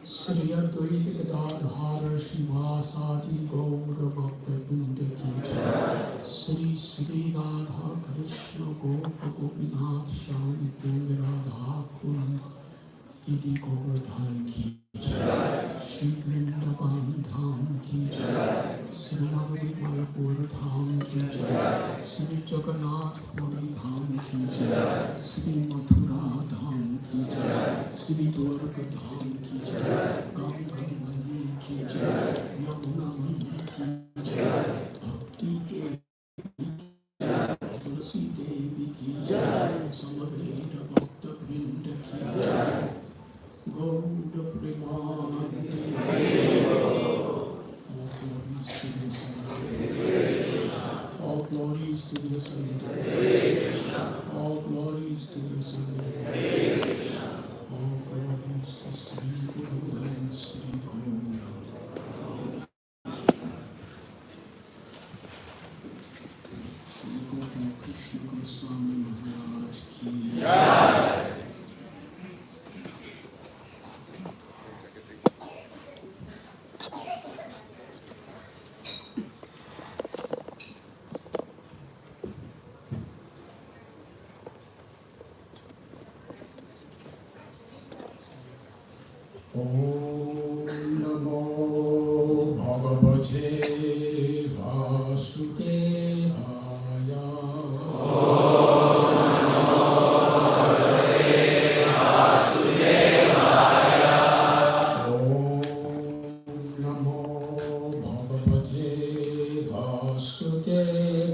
Sri Advaita Gadadhara Shivasati Gaura Bhakta Vrinda Ki Jai. Sri Sri Radha Krishna Gopa Gopinath Sham Kund Radha Kund Giri Govardhan Ki Jai. Shri Vrindavan Dham Ki Jai. Sri Nagari Mayapur Dham Ki Jai. Sri Jagannath Puri Dham Ki Jai. Sri Mathura Dham Ki Jai. Sri Dwarka Dham Ki Jai. Ganga Mahi Ki Jai. Yamuna Mahi Ki Jai. Bhakti Devi Ki Jai. Tulsi Devi Ki Jai. Samaveda Bhakta Vrinda Ki Jai. Gauda Premanande. All glories to the Ascended. All glories to the Ascended. All glories to Sri Guru and Sri Gaura. Sri Guru Krishna Goswami Maharaj Ki Jai. Om Namo Bhagavate Vasudevaya. Om Namo Bhagavate Vasudevaya.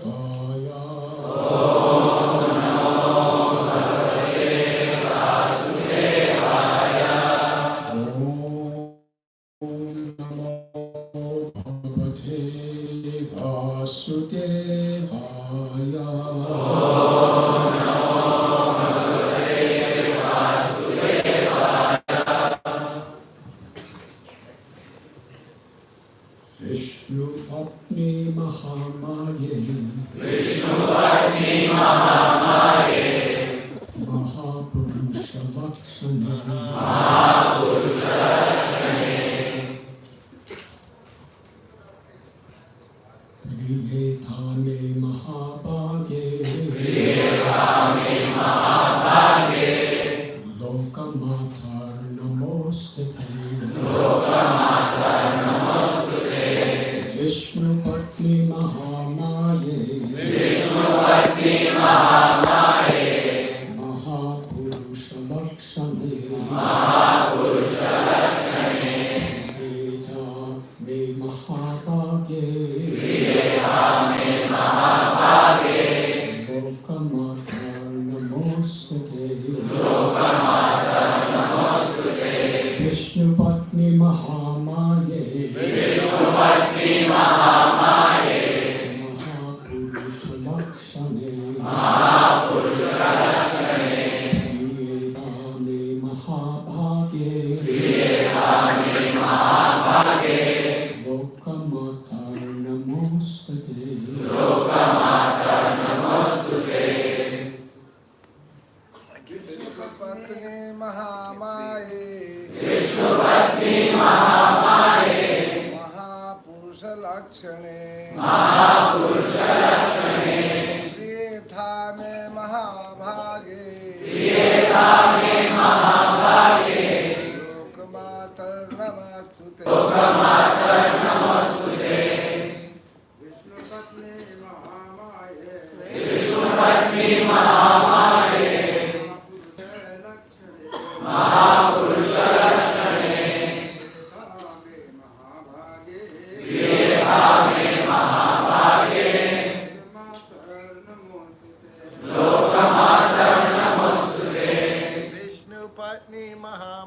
Maha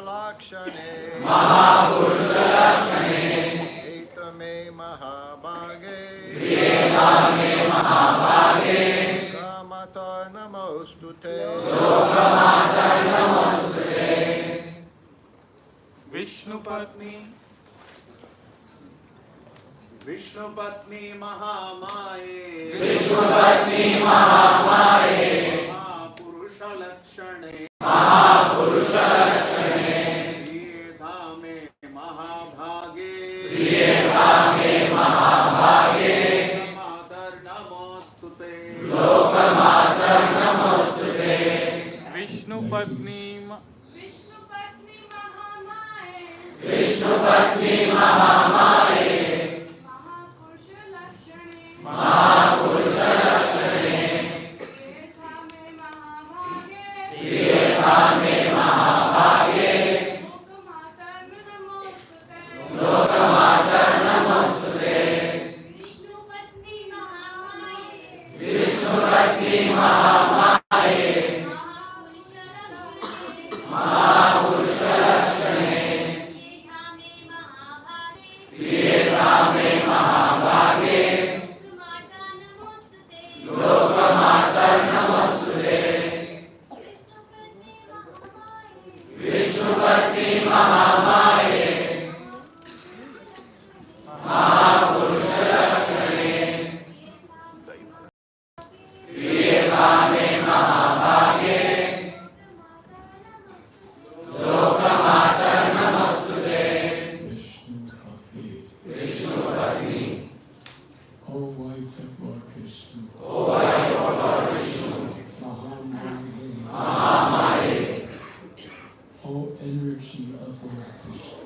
Lakshane Etame Mahabhage Kamatar Namostute Vishnupatni Mahamaye Mahapurusha Lakshane Dhame Mahabhage Lokamatar Namostute Vishnupatni O wife of Lord Vishnu, Mahamaye, O energy of Lord Vishnu,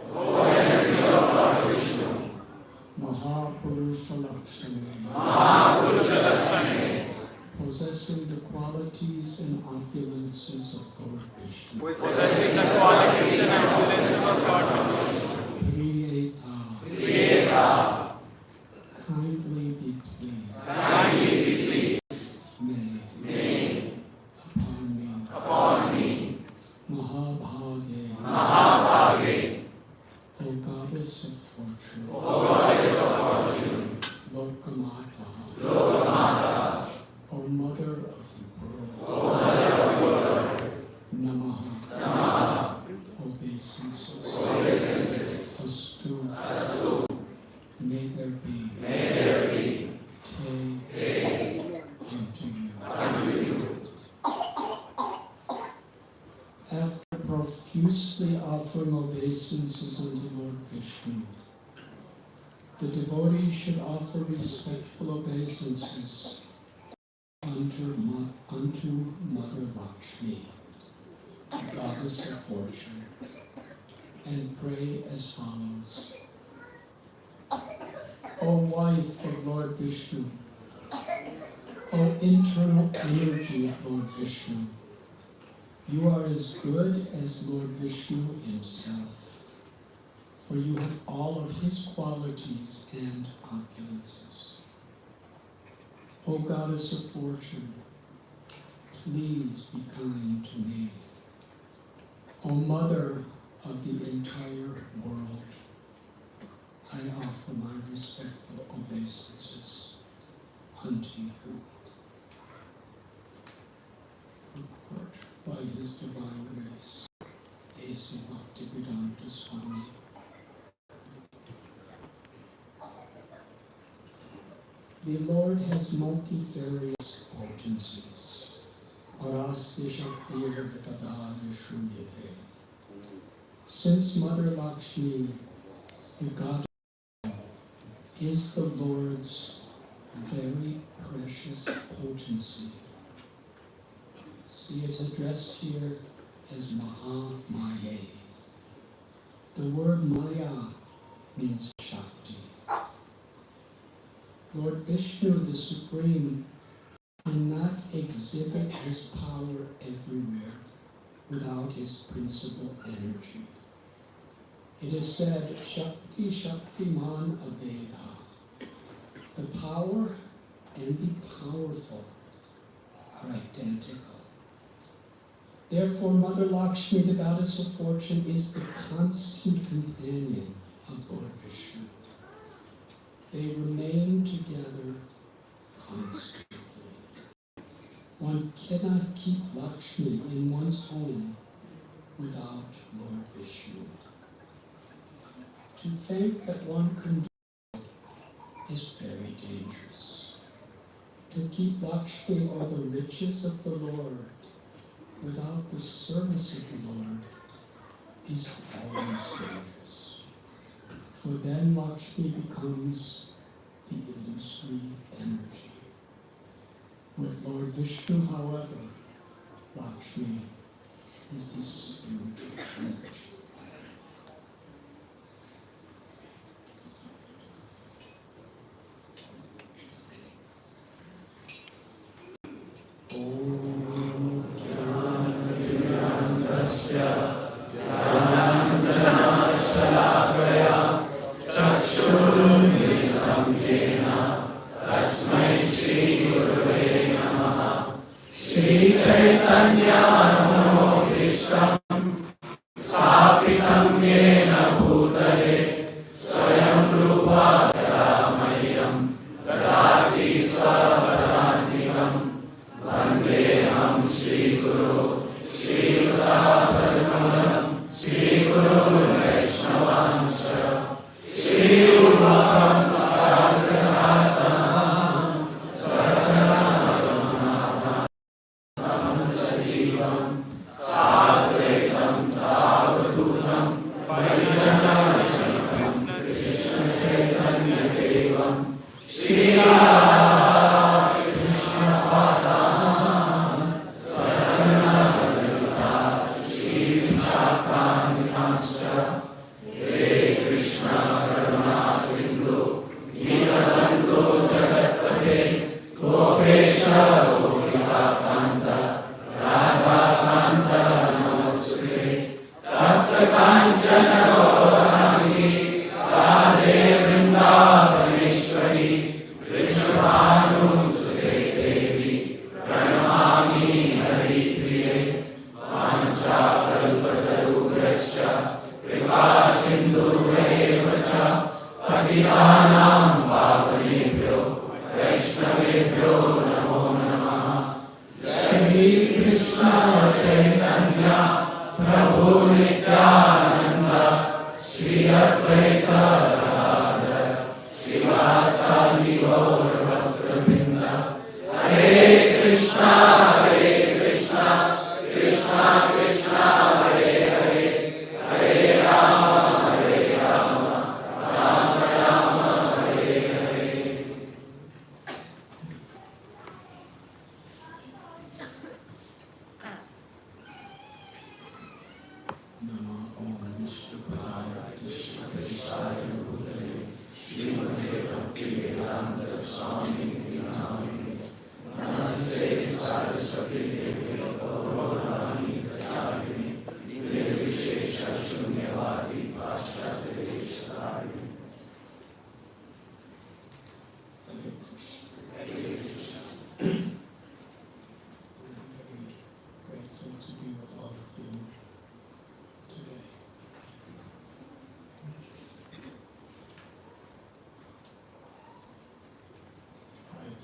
Mahapurusha Lakshane, possessing the qualities and opulences of Lord Vishnu, Priyeta, kindly be pleased, may, upon me, Mahabhage, O goddess of fortune, Lokamata, O mother of the world, Namaha, obeisances, Astu, may there be, Te, unto you. After profusely offering obeisances unto Lord Vishnu, the devotee should offer respectful obeisances unto Mother Lakshmi, the goddess of fortune, and pray as follows. O wife of Lord Vishnu, O internal energy of Lord Vishnu, you are as good as Lord Vishnu himself, for you have all of his qualities and opulences. O goddess of fortune, please be kind to me. O mother of the entire world, I offer my respectful obeisances unto you. Purport by His Divine Grace, A.C. Bhaktivedanta Swami. The Lord has multifarious potencies. Parasya Shaktir Vikadaya Shruyate. Since Mother Lakshmi, the God, is the Lord's very precious potency. See, it's addressed here as Mahamaye. The word Maya means Shakti. Lord Vishnu, the Supreme, cannot exhibit his power everywhere without his principal energy. It is said, Shakti Shaktiman Abeda. The power and the powerful are identical. Therefore, Mother Lakshmi, the goddess of fortune, is the constant companion of Lord Vishnu. They remain together constantly. One cannot keep Lakshmi in one's home without Lord Vishnu. To think that one can do is very dangerous. To keep Lakshmi or the riches of the Lord without the service of the Lord is always dangerous. For then Lakshmi becomes the illusory energy. With Lord Vishnu, however, Lakshmi is the spiritual energy.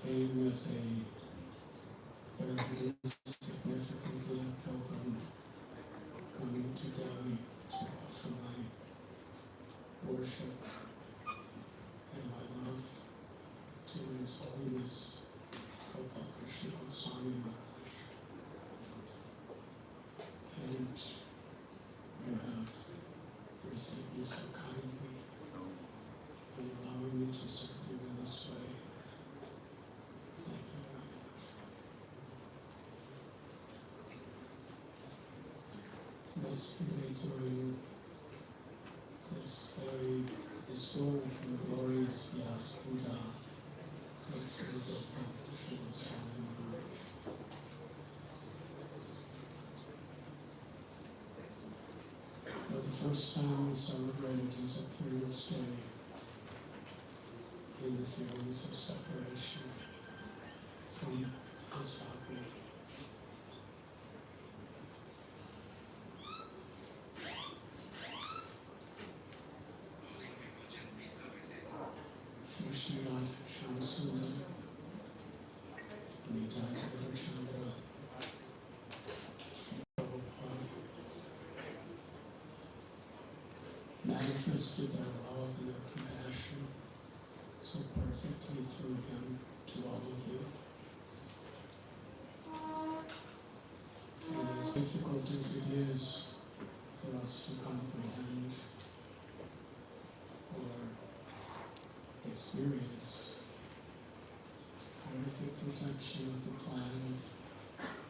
Came as a very insignificant little pilgrim coming to Delhi to offer my worship and my love to His Holiness Gopal Krishna Swami Maharaj. And you have received me so kindly and allowing me to serve you in this way. Thank you very much. Yesterday, during this very historic and glorious Vyasa Puja of Sri Gopal Krishna Swami Maharaj, for the first time we celebrated his appearance day in the feelings of separation from his family. manifested their love and their compassion so perfectly through him to all of you. And as difficult as it is for us to comprehend or experience, part of the perfection of the plan of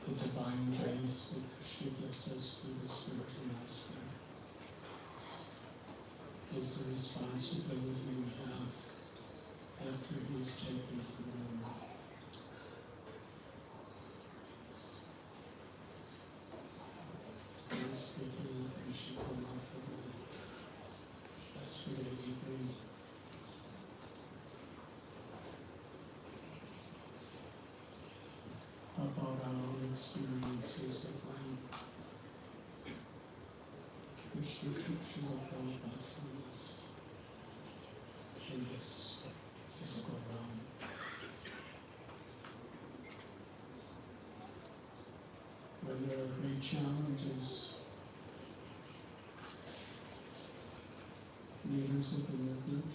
the divine grace that Krishna gives us through the spiritual master is the responsibility we have after he is taken from the world. I was speaking with Rishi Kumar yesterday evening about our own experiences of when Krishna took Srila Prabhupada from us in this physical realm. When there are great challenges, leaders of the movement,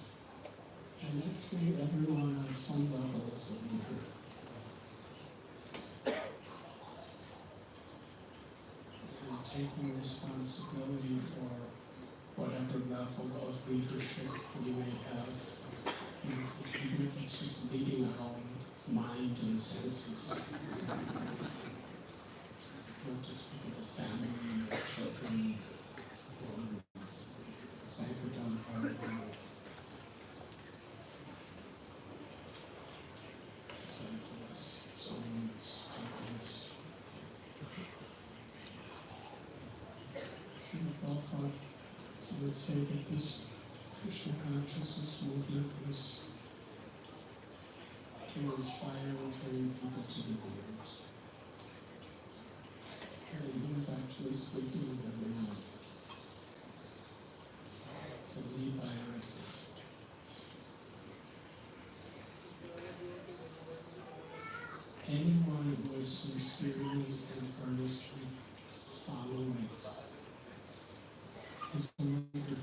and actually everyone on some level is a leader, and taking responsibility for whatever level of leadership we may have, even if it's just leading our own mind and senses. Not to speak of the family or children or Sankirtan party, disciples, souls, temples. Srila Prabhupada would say that this Krishna consciousness movement was to inspire and train people to be leaders. And he was actually speaking of them now. So lead by our example. Anyone who is sincerely and earnestly following is a leader.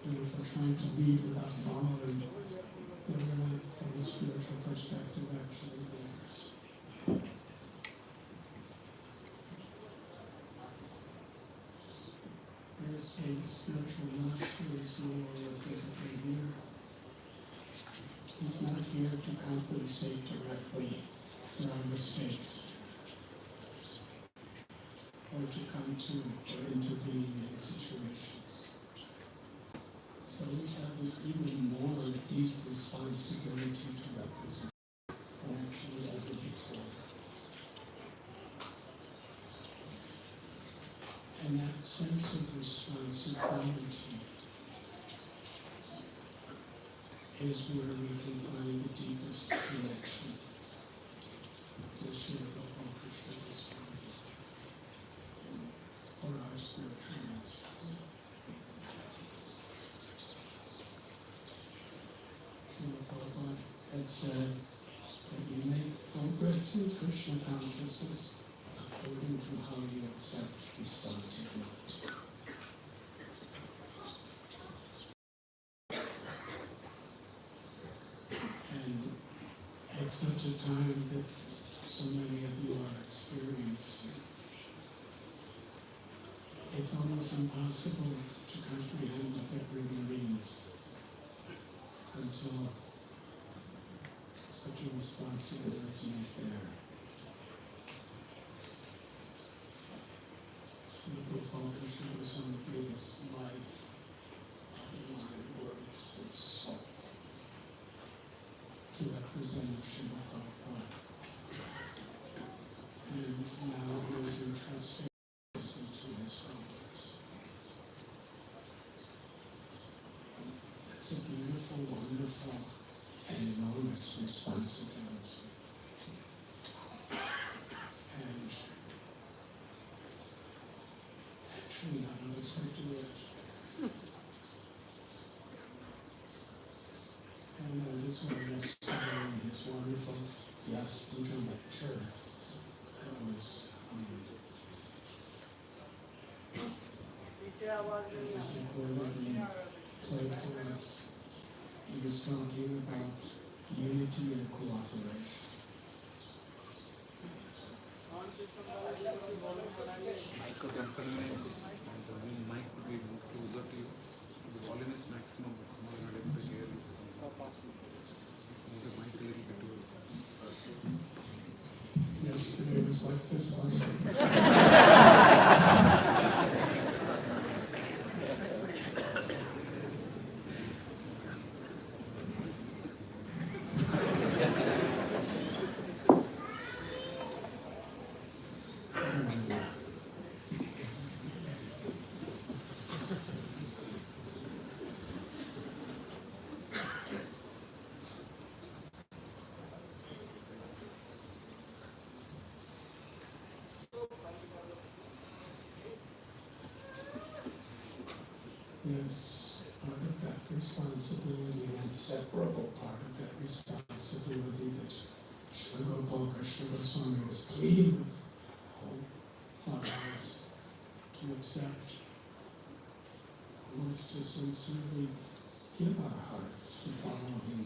And if we're trying to lead without following, then we're not, from a spiritual perspective, actually leaders. Yes, when the spiritual master is no longer physically here, he's not here to compensate directly for our mistakes, or to come to or intervene in situations. So we have an even more deep responsibility to represent than actually ever before. And that sense of responsibility is where we can find the deepest connection with Srila Krishna Swami or our spiritual masters. Srila Prabhupada had said that you make progress in Krishna consciousness according to how you accept responsibility. And at such a time that so many of you are experiencing, it's almost impossible to comprehend what that really means until such a responsibility is there. Srila Krishna was one that gave his life, body, mind, words, and soul to represent Srila Prabhupada. And now he is entrusted to his followers. That's a beautiful, wonderful, and enormous responsibility. And actually none of us would do it. And that is why yesterday in his wonderful Vyas Puja lecture, that was played for us. He was talking about unity and cooperation. Mic को बंद करने में mic could be moved closer to you. The volume is maximum, but somehow you're not able to hear you. Move the mic a little bit towards. Yesterday was like this last week. Yes, part of that responsibility, an inseparable part of that responsibility that Srila Gopal Krishna Goswami was pleading with all followers to accept, was to sincerely give our hearts to follow him,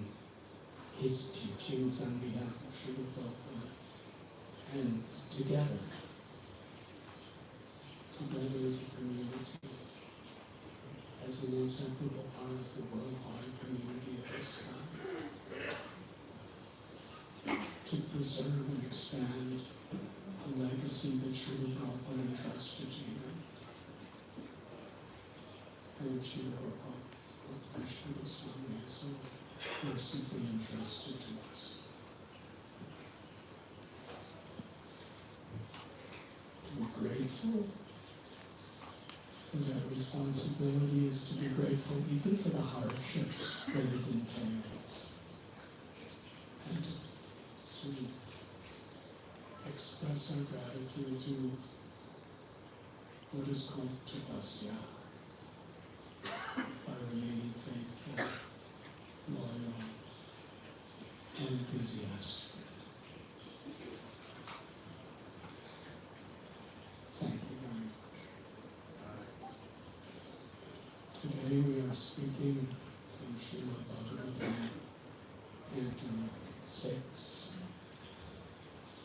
his teachings on behalf of Srila Prabhupada, and together as a community, as an inseparable part of the worldwide community of ISKCON, to preserve and expand the legacy that Srila Prabhupada entrusted to him, and Srila Prabhupada Krishna Goswami has so mercifully entrusted to us. To be grateful for that responsibility is to be grateful even for the hardships that it entails, and to express our gratitude to what is called tapasya, by remaining faithful, loyal, and enthusiastic. Thank you very much. Today we are speaking from Srimad Bhagavatam, Canto 6,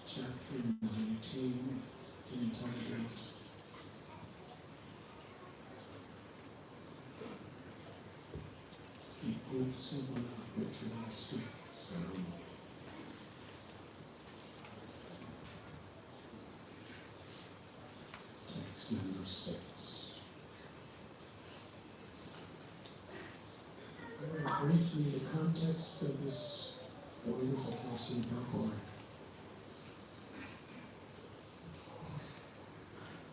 Chapter 19, entitled The Utsavana Ritualistic Ceremony. Text number 6. Very briefly, the context of this wonderful person purport.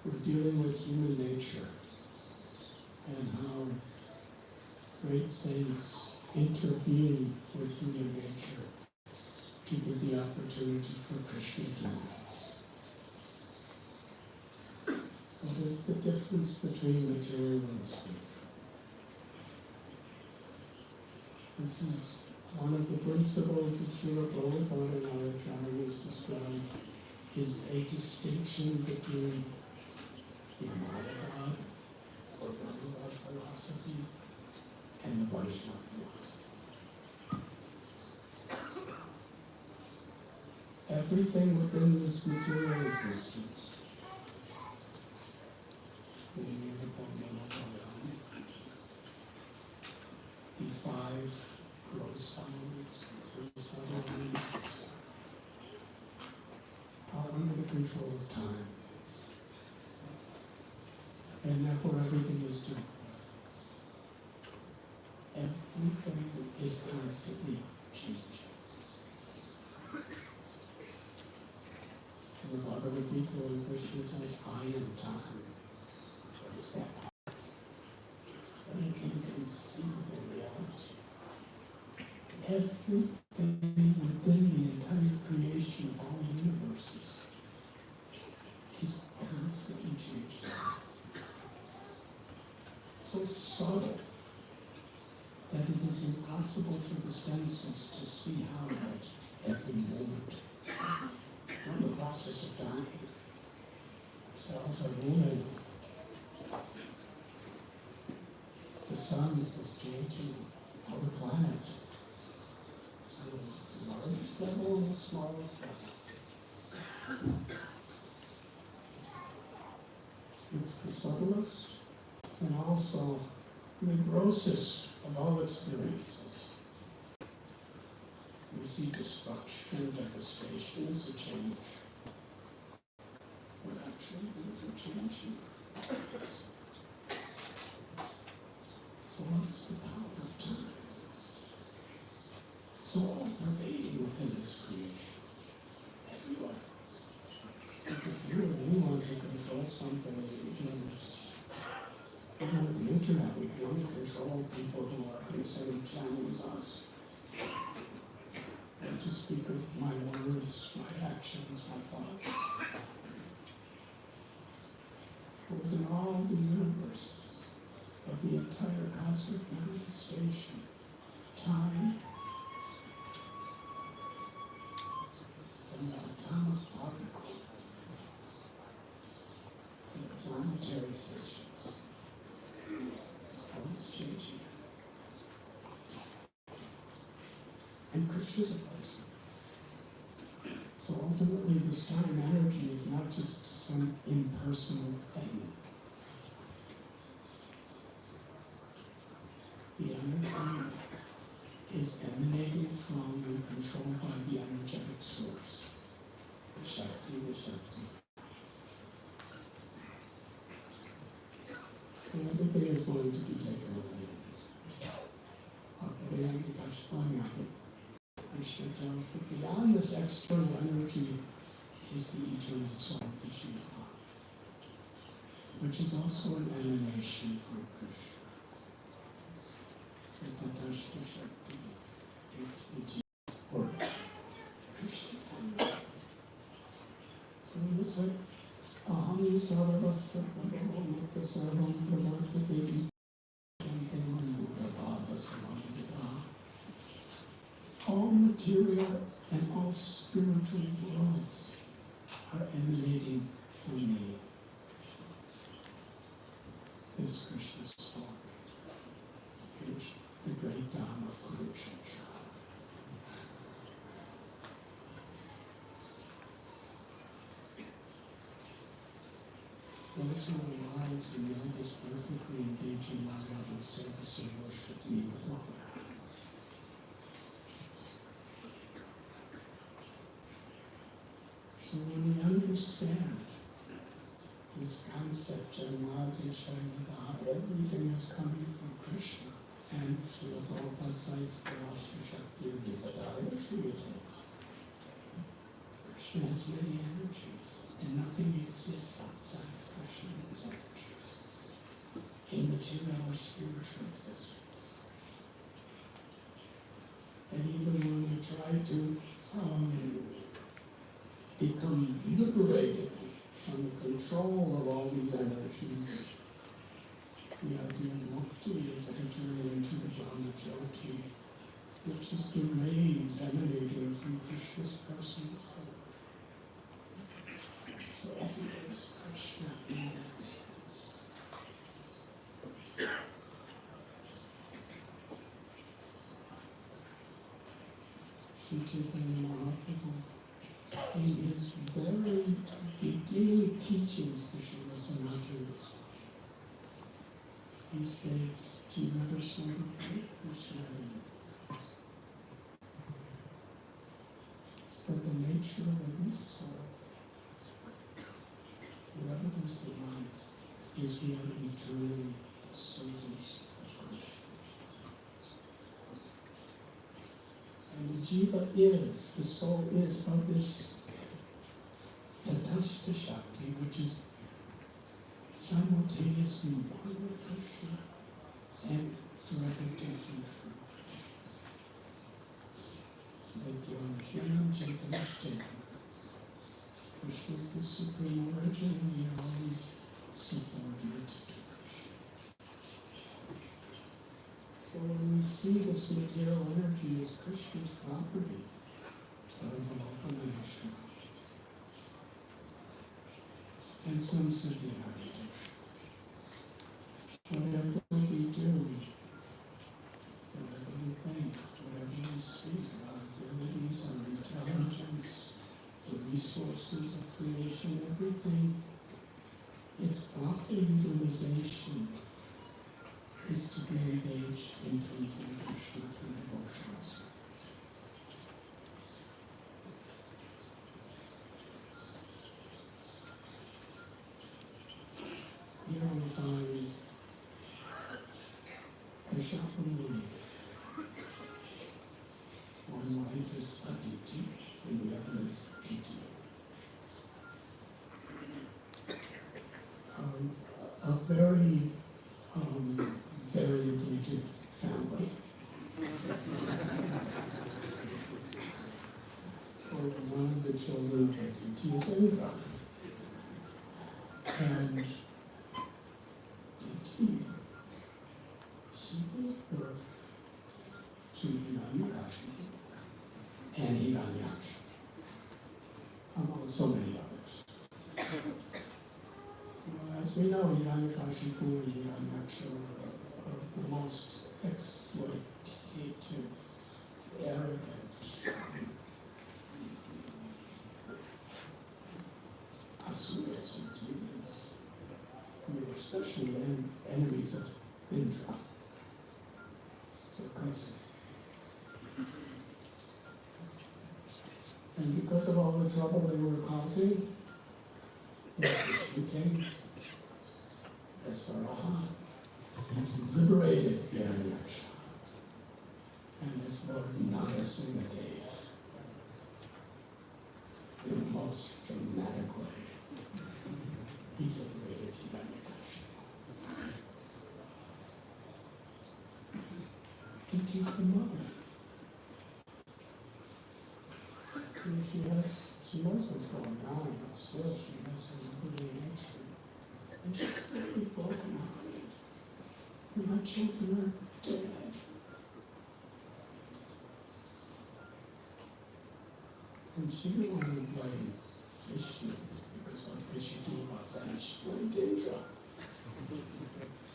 We're dealing with human nature and how great saints intervene with human nature to give the opportunity for Krishna to dance. What is the difference between material and spiritual? This is one of the principles that Srila Prabhupada and our acharyas describe, is a distinction between the Mayavad or Brahmavad philosophy and the Vaishnava philosophy. Everything within this material existence, the 5 gross elements, the 3 subtle elements, are under the control of time. And therefore everything is temporary. Everything is constantly changing. In the Bhagavad Gita, when Krishna tells, I am time, what is that? What an inconceivable reality. Everything within the entire creation of all universes is constantly changing. So subtle that it is impossible for the senses to see how at every moment we're in the process of dying. Cells are moving. sun is changing all the planets on the largest level and the smallest level. It's the subtlest and also the grossest of all experiences. We see destruction and devastation as a change, but actually things are changing. So what is the power of time? So all-pervading within this creation, everywhere. It's like if you really want to control something, even with the internet, we can only control people who are on the same channel as us. And to speak of my words, my actions, my thoughts. Within all the universes of the entire cosmic manifestation, time, from the atomic particle to the planetary systems, is always changing. And Krishna's a person. So ultimately, this time energy is not just some impersonal thing. The energy is emanating from and controlled by the energetic source, the Shakti, the Shakti. So everything is going to be taken away. Krishna tells, but beyond this external energy is the eternal soul, the Jiva, which is also an emanation from Krishna. The Tatashta Shakti is the Jiva's or Krishna's energy. So in this way, Aham Sarvasya Prabhavamukha Sarvam Pravartate all material and all spiritual worlds are emanating from me. This Krishna spoke. Here's the great Dhamma of Kurukshetra. Those who are wise and know this perfectly engage in my loving service and worship me with all their hearts. So when we understand this concept, everything is coming from Krishna, and Srila Prabhupada cites Parashar Shakti Vivadaya Shriyate. Krishna has many energies, and nothing exists outside of Krishna and his energies, in material or spiritual existence. And even when we try to become liberated from the control of all these energies, the idea of mukti is entering into the Brahma Jyoti, which is the rays emanating from Krishna's personal form. So everywhere is Krishna in that sense. Sri Chaitanya Mahaprabhu, in his very beginning teachings to Srila Sanatana Swami, he states, Jiva Krishna Krishna, that the nature of every soul, wherever there's the life, is we are eternally the servants of Krishna. And the Jiva is, the soul is of this Tatashta Shakti, which is simultaneously one with Krishna and forever different from Krishna. Krishna is the supreme origin, and we are always subordinate to Krishna. So when we see this material energy as Krishna's property, Sarvalokanayashvara, and some Siddhi whatever we do, forces of creation, everything, its proper utilization is to be engaged in pleasing Krishna through devotional service. Here we find Kashyapa Muni. One wife is Aditi and the other is Aditi. A very variegated family. One of the children of Aditi is Indra. And Aditi, she gave birth to Hiranyakashipu and Hiranyaksha, among so many others. As we know, Hiranyakashipu and Hiranyaksha were the most exploitative, arrogant asuras and demons. They were especially enemies of Indra, their cousin. And because of all the trouble they were causing, Krishna came as Varaha. He liberated Hiranyaksha. And as Lord Nagas in the cave, in the most dramatic way, he liberated Hiranyakashipu. Titi's the mother. And she knows what's going on, but still she has her motherly nature. And she's very broken-hearted. And my children are dead. And she didn't want to blame Vishnu, because what could she do about that? She blamed Indra.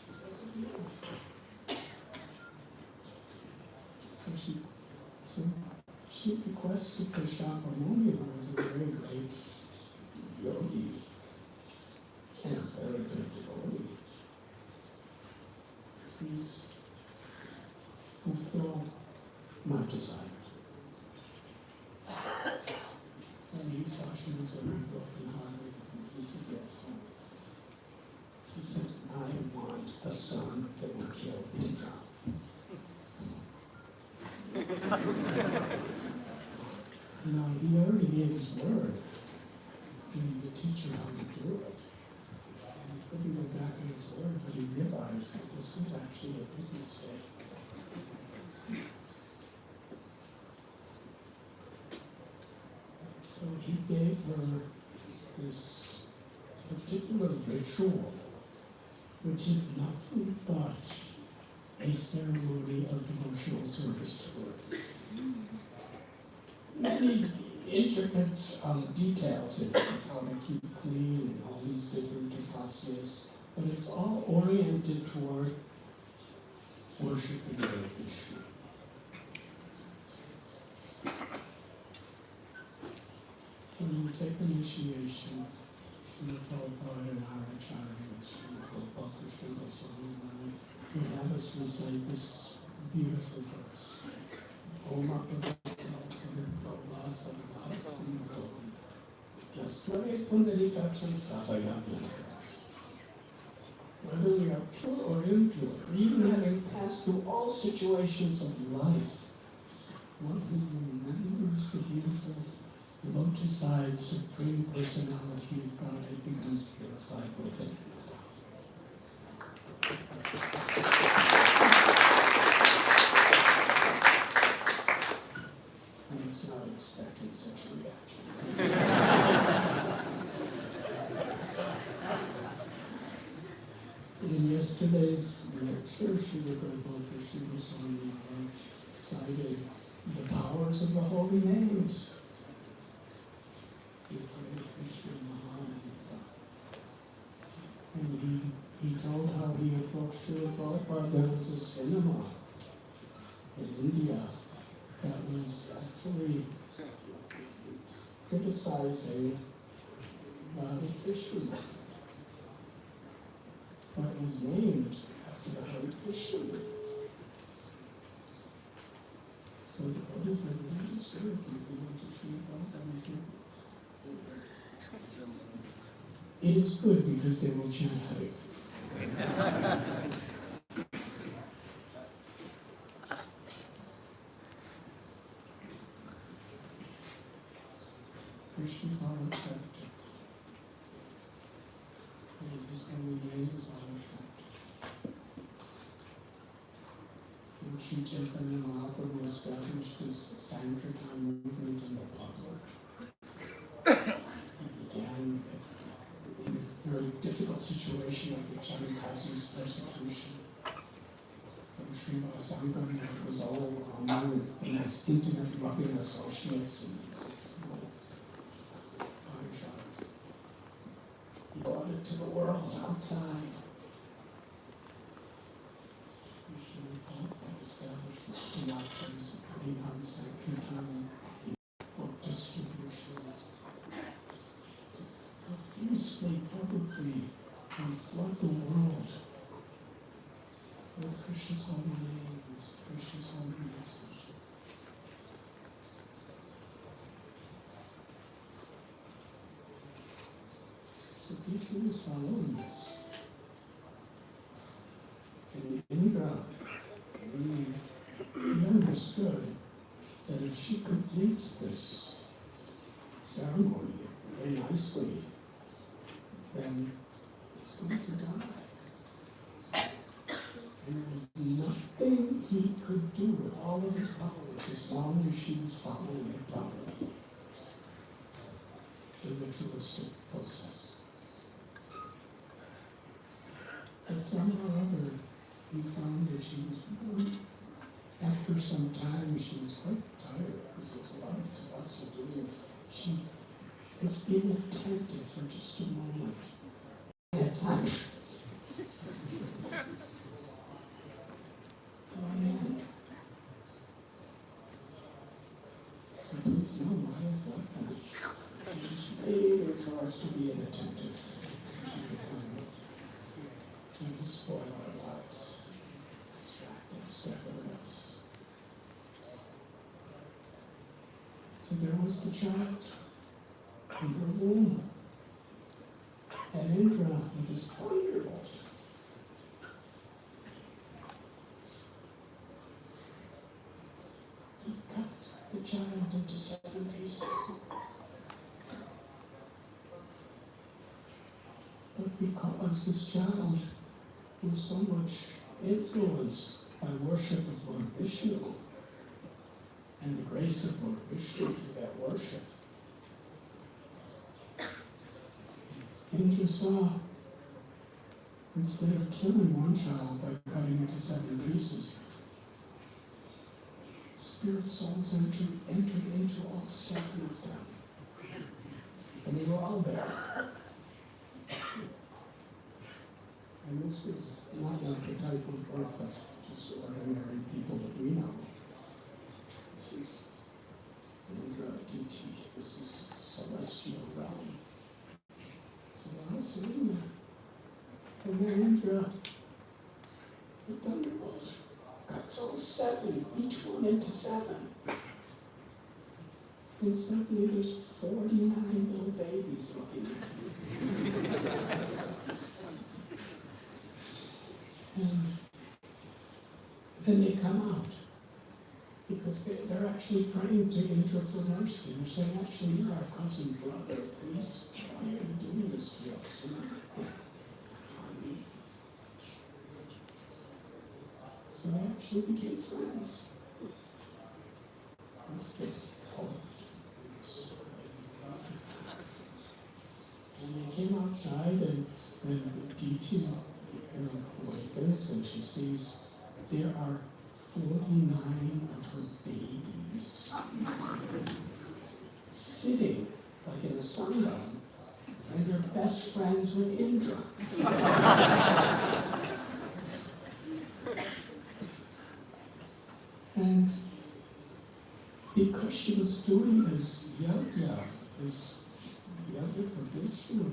Because of you. So she requested Kashyapa Muni, who was a very great yogi and a very good devotee. Please fulfill my desire. And he saw she was very broken-hearted. He said, yes. She said, I want a son that will kill Indra. He already gave his word. He would teach her how to do it. And he couldn't go back on his word, but he realized that this is actually a big mistake. So he gave her this particular ritual, which is nothing but a ceremony of devotional service to Lord. Many intricate details in it of how to keep clean and all these different tapasyas, but it's all oriented toward worshiping Lord Vishnu. When you take initiation, Srila Prabhupada and Aracharya and Srila Gopal Krishna Goswami would have us recite this beautiful verse. Om whether we are pure or impure, or even having passed through all situations of life, one who remembers the beautiful lotus-eyed Supreme Personality of Godhead becomes purified within and without. I was not expecting such a reaction. In yesterday's lecture, Srila Gopal Krishna Goswami Maharaj cited the powers of the holy names. His Hare Krishna Mahamantra. And he told how he approached Srila Prabhupada. There was a cinema in India that was actually criticizing Radha Krishna. But it was named after the Hare Krishna. So what is the religious group? You want to see it is good because they will chant Hare Krishna. Krishna's all attractive. And his holy name is all attractive. When Sri Chaitanya Mahaprabhu established this Sankirtan movement in the public, he began in a very difficult situation of the Chanakazi's persecution. From Srila Sangam, it was all among the most intimate, loving associates in his Parishas. He brought it to the world outside. Established Nath's Harinam Sankirtan book distribution to profusely, publicly, and flood the world with Krishna's holy names, Krishna's holy message. So D2 is following this. And Indra, he understood that if she completes this ceremony very nicely, then he's going to die. And there was nothing he could do with all of his powers as long as she was following it properly. The ritualistic process. But somehow or other, he found that she was, after some time, she was quite tired because there's a lot of tapasya doing this. She was inattentive for just a moment. At times. So please know, Maya's like that. She's just waiting for us to be inattentive so she can come and trying to spoil our lives, distract us, divert us. So there was the child in her womb, and Indra with his thunderbolt. He cut the child into 7 pieces. But because this child was so much influenced by worship of Lord Vishnu and the grace of Lord Vishnu through that worship, Indra saw, instead of killing one child by cutting into 7 pieces, spirit souls entered into all 7 of them. And they were all there. And this is not like the type of birth of just ordinary people that we know. This is Indra DT. This is celestial realm. So I was sitting there. And then Indra, the thunderbolt, cuts all 7, each one into 7. And suddenly there's 49 little babies looking at me. And they come out because they're actually praying to Indra for mercy. They're saying, actually, you're our cousin brother. Please, why are you doing this to us? So they actually became friends. That's just hoped. And they came outside, and DT awakens, and she sees there are 49 of her babies sitting like in a sangam, and they're best friends with Indra. And because she was doing this yajna together for Vishnu.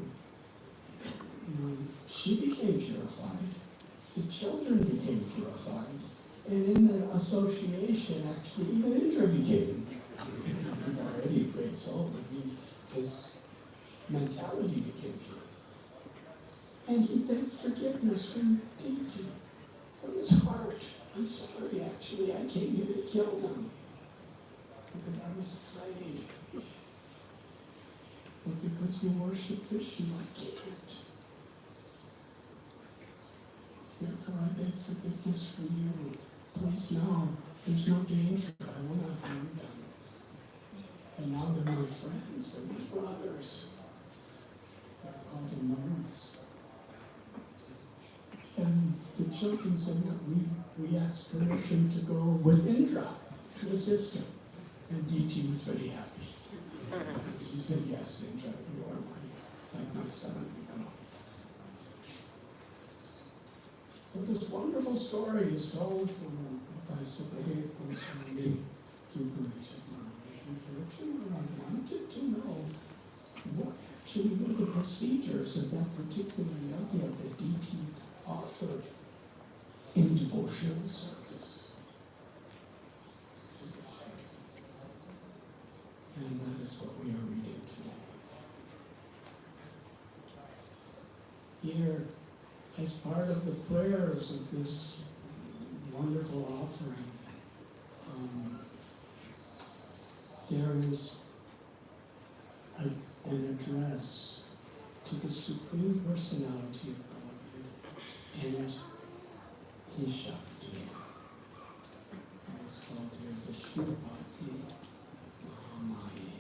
She became purified. The children became purified. And in the association, actually, even Indra became. He was already a great soul, but his mentality became pure. And he begged forgiveness from Diti, from his heart. I'm sorry, actually, I came here to kill them because I was afraid. But because you worship Vishnu, I can't. Therefore, I beg forgiveness from you. Please know, there's no danger. I will not harm them. And now they're my friends, they're my brothers. I call them lords. And the children said, no, we asked permission to go with Indra to assist him. And Diti was very happy. She said, yes, Indra, you are like my son. So this wonderful story is told by Sukadev Goswami to Parikshit Maharaj. And Parikshit Maharaj wanted to know what actually were the procedures of that particular yajna that Diti offered in devotional service. And that is what we are reading today. Here, as part of the prayers of this wonderful offering, there is an address to the Supreme Personality of Godhead and His Shakti. It's called here the Shubhakti Mahamaya.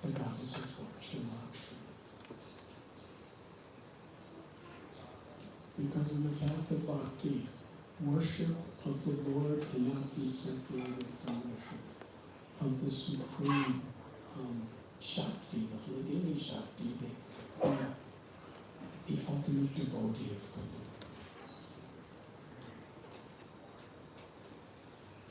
The goddess of fortune, Lakshmi. Because in the path of bhakti, worship of the Lord cannot be separated from worship of the supreme Shakti, the Hladini Shakti, the ultimate devotee of the Lord.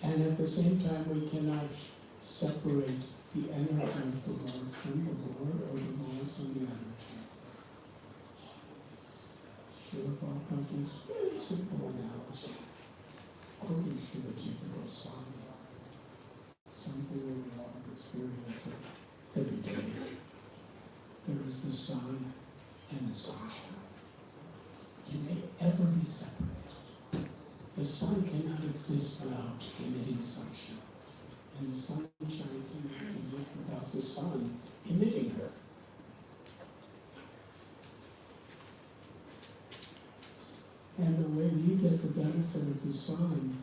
And at the same time, we cannot separate the energy of the Lord from the Lord, or the Lord from the energy. Srila Prabhupada gives a very simple analogy, quoting Srila Jiva Goswami, something that we all experience every day. There is the sun and the sunshine. Can they ever be separated? The sun cannot exist without emitting sunshine. And the sunshine cannot emit without the sun emitting her. And the way we get the benefit of the sun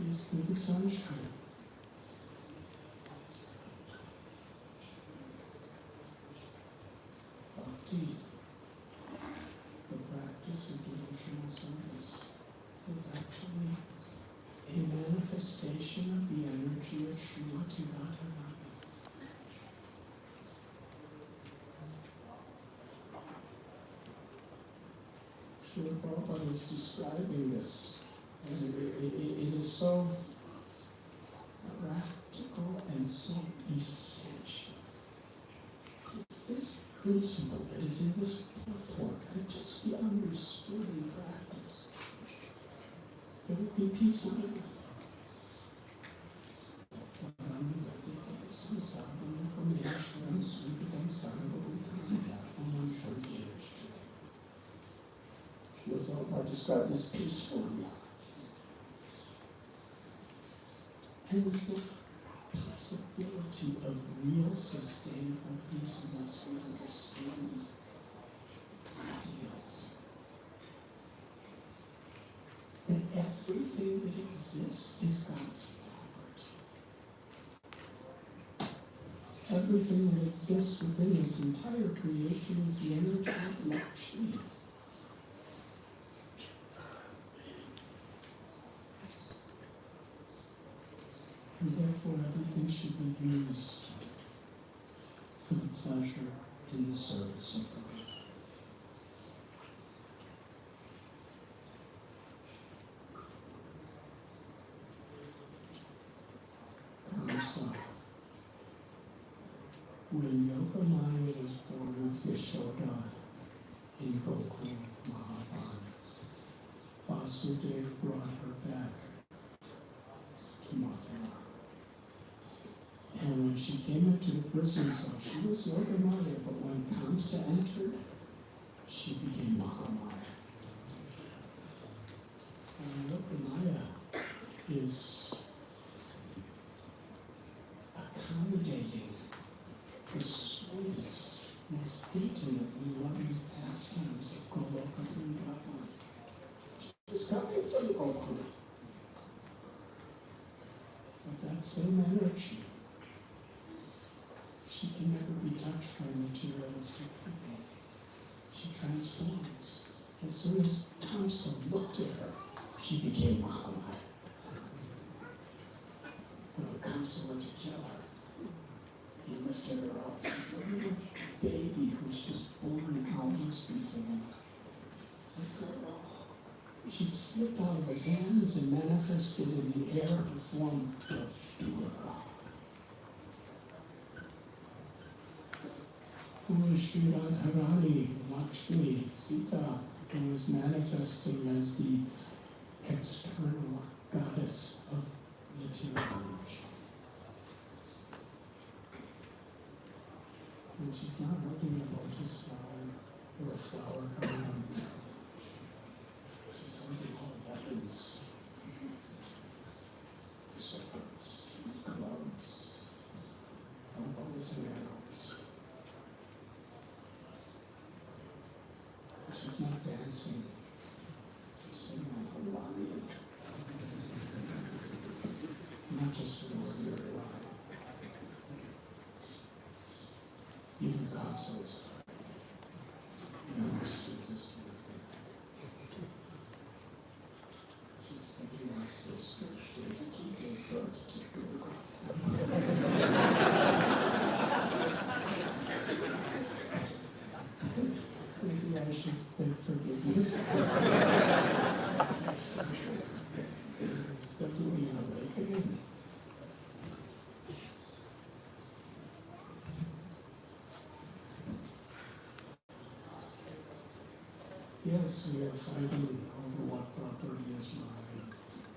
is through the sunshine. Bhakti, the practice of devotional service, is actually a manifestation of the energy of Srimati Radha. Srila Prabhupada is describing this, and it is so practical and so essential. If this principle that is in this purport could just be understood in practice, there would be peace on earth. I describe this peace formula. And the possibility of real sustainable peace unless we understand these ideals. That everything that exists is God's property. Everything that exists within this entire creation is the energy of Lakshmi. And therefore everything should be used for the pleasure and the service of the Lord. When Yogamaya was born of Yashoda in Gokul, Mahaban, Vasudeva brought her back to Mathura. And when she came into the prison cell, she was Yogamaya, but when Kamsa entered, she became Mahamaya. And Yogamaya is accommodating the sweetest, most intimate, loving pastimes of Goloka Vrindavan. She was coming from Gokul. But that same energy, she can never be touched by materialistic people. She transforms. As soon as Kamsa looked at her, she became Mahamaya. When Kamsa went to kill her, he lifted her up. She's a little baby who's just born hours before. A girl. She slipped out of his hands and manifested in the air the form of Durga. Who was Sri Radharani, Lakshmi, Sita, who was manifesting as the external goddess of material energy. And she's not holding a lotus flower or a flower garland. She's holding all weapons, swords, clubs, bows and arrows. She's not dancing. She's sitting on a lion. Not just an ordinary lion. Even Kamsa was afraid. He understood this nothing. He was thinking my sister Devaki gave birth to Durga. Maybe I should beg forgiveness. It's definitely an awakening. Yes, we are fighting over what property is mine,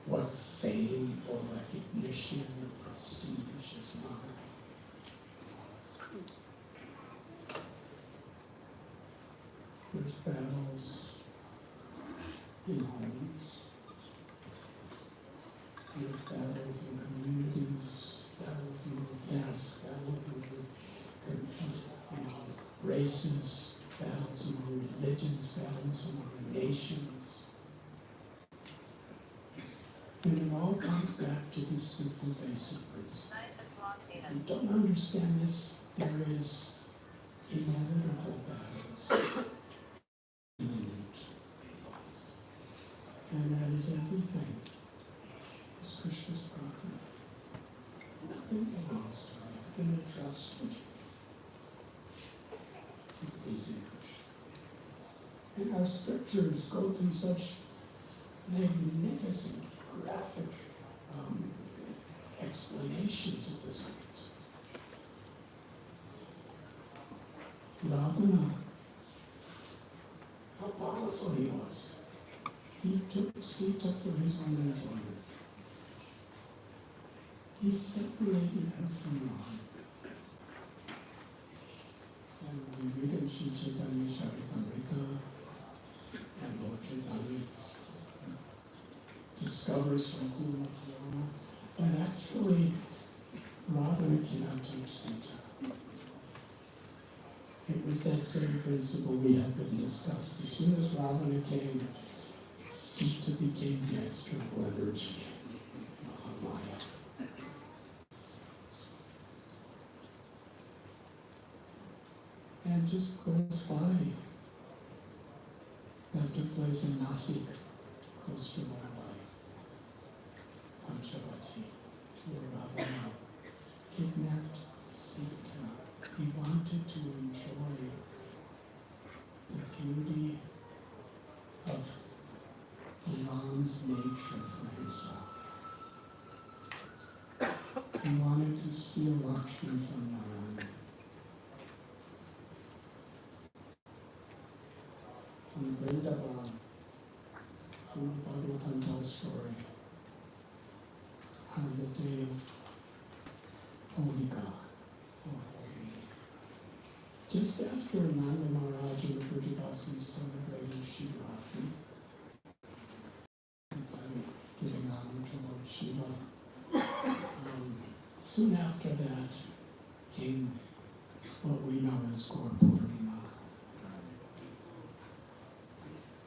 what fame or recognition or prestige is mine. There's battles in homes, there's battles in communities, battles among castes, battles among races, battles among religions, battles among nations. And it all comes back to this simple basic principle. If you don't understand this, there is inevitable battles. And that is everything. It's Krishna's property. Nothing belongs to me. I've been entrusted for pleasing Krishna. And our scriptures go through such magnificent, graphic explanations of this principle. Ravana, how powerful he was. He took Sita for his own enjoyment. He separated her from Ram. And we read in Sri Chaitanya Charitamrita, and Lord Chaitanya discovers from Guru Purana that actually Ravana cannot take Sita. It was that same principle we had been discussed. As soon as Ravana came, Sita became the external energy, Mahamaya. And just close by, that took place in Nasik, close to Mumbai, Panchavati, where Ravana kidnapped Sita. He wanted to enjoy the beauty of Ram's nature for himself. He wanted to steal Lakshmi from Narayana. in Vrindavan, Srimad Bhagavatam tells story on the day of Holika, or Holi. Just after Nanda Maharaj and the Brijabasis celebrated Shivaratri, and giving honor to Lord Shiva, soon after that came what we know as Gaur Purnima.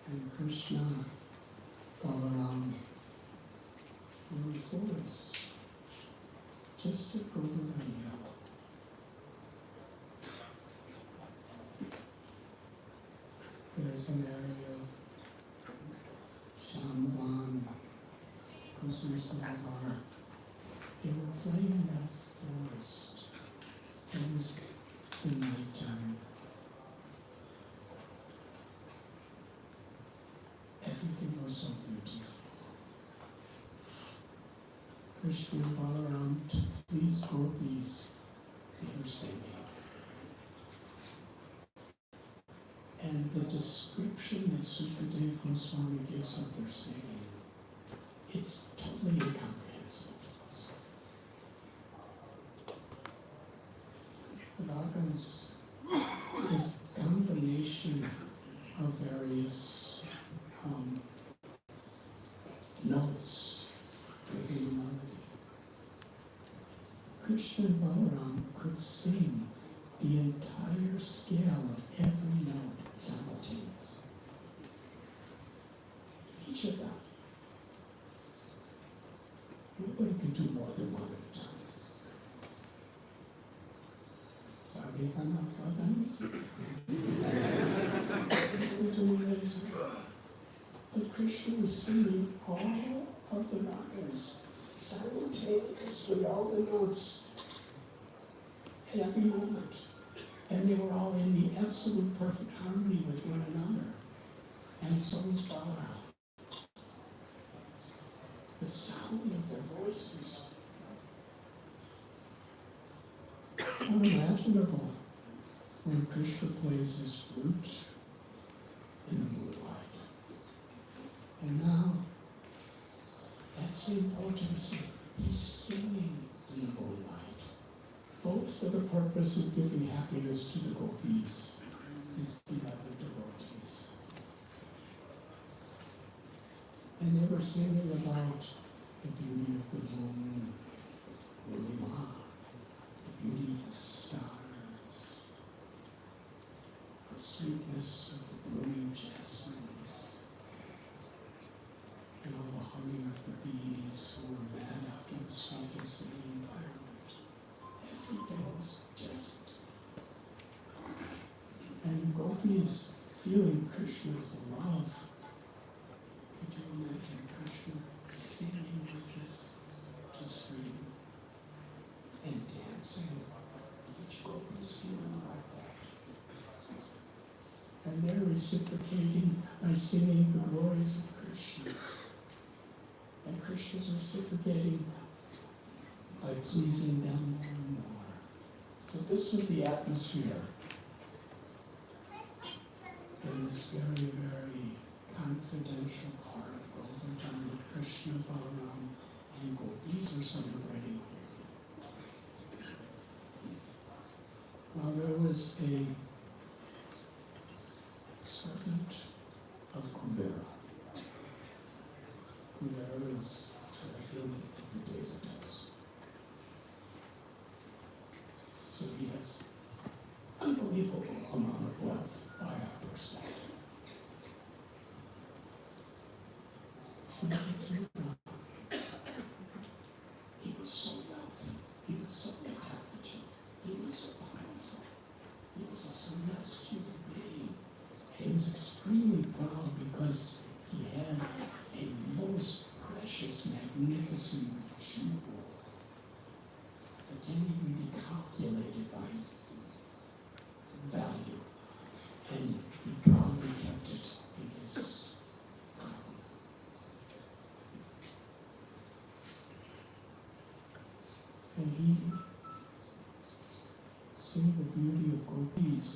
And Krishna, Balaram, were in forest, just took over a hill. There's an area of Shamvan, Kusum Savar. They were playing in that forest. It was the night time. Everything was so beautiful. Krishna and Balaram took these gopis, they were singing. And the description that Sukadeva Goswami gives of their singing, it's totally incomprehensible to us. Raga is a combination of various notes within the melody. Krishna and Balaram could sing the entire scale of every note simultaneously. Each of them. Nobody could do more than one at a time. But Krishna was singing all of the ragas simultaneously, all the notes at every moment. And they were all in the absolute perfect harmony with one another. And so was Balaram. The sound of their voices, unimaginable when Krishna plays his flute in the moonlight. And now, that same potency, he's singing in the moonlight, both for the purpose of giving happiness to the gopis, his beloved devotees. And they were singing about the beauty of the moon, Purnima, the beauty of the stars, the sweetness of the blooming jasmines, and all the humming of the bees who were mad after the sweetness of the environment. Everything was just. And the gopis feeling Krishna's love. Could you imagine Krishna singing like this just for you? And dancing? Each gopis feeling like that. And they're reciprocating by singing the glories of Krishna. And Krishna's reciprocating by pleasing them more and more. So this was the atmosphere in this very, very confidential part of Govardhan that Krishna, Balaram, and gopis were celebrating. Now there was a servant of Kuvera. Kuvera is treasurer of the Devatas. So he has unbelievable amount of wealth by our perspective. He was so wealthy, he was so intelligent, he was so powerful, he was a celestial being. And he was extremely proud because he had a most precious, magnificent jewel that didn't even be calculated by value. And he proudly kept it in his crown. And he, seeing the beauty of gopis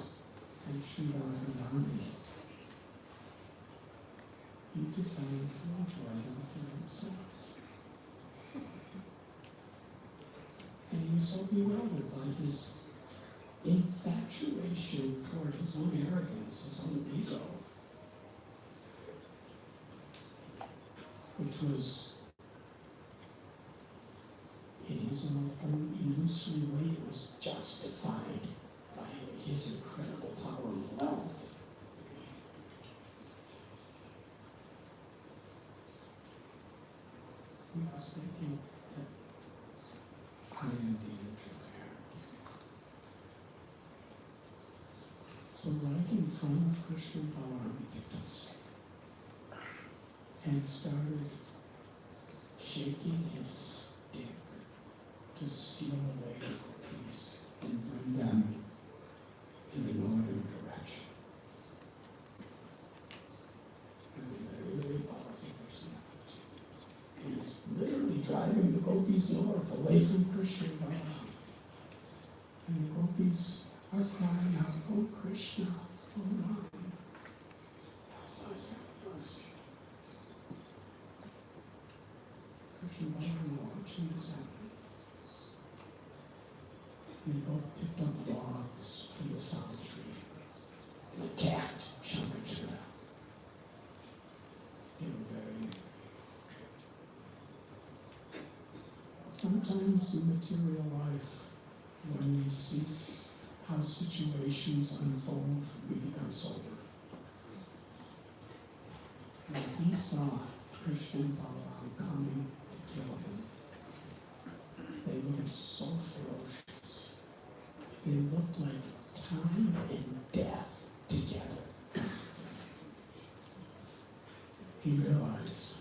and Sri Radharani, to enjoy them for himself. And he was so bewildered by his infatuation toward his own arrogance, his own ego, which was, in his own illusory way, it was justified by his incredible power and wealth. He was thinking that I am the enjoyer. So right in front of Krishna Balaram, he picked up a stick and started shaking his stick to steal away the cookies and bring them in the northern direction. And a very, very powerful personality. And he's literally driving the gopis north, away from Krishna and Balaram. And the gopis are crying out, "Oh Krishna, oh Ram, help us, help us." Krishna and Balaram are watching this happen. They both picked up logs from the sal tree and attacked Shankachura. They were very angry. Sometimes in material life, when we see how situations unfold, we become sober. When he saw Krishna and Balaram coming to kill him, they looked so ferocious. They looked like time and death together. He realized,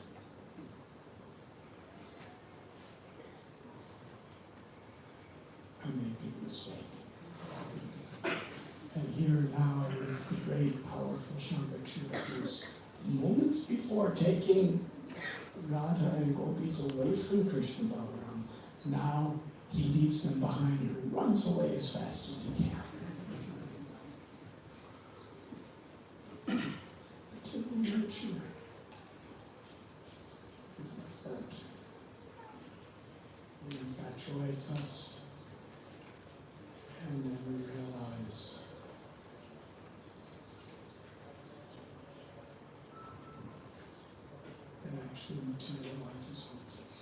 I made a big mistake. And here now is the great, powerful Shankachura, who's moments before taking Radha and gopis away from Krishna Balaram, now he leaves them behind and runs away as fast as he can. Material nature is like that. It infatuates us, and then we realize that actually material life is hopeless.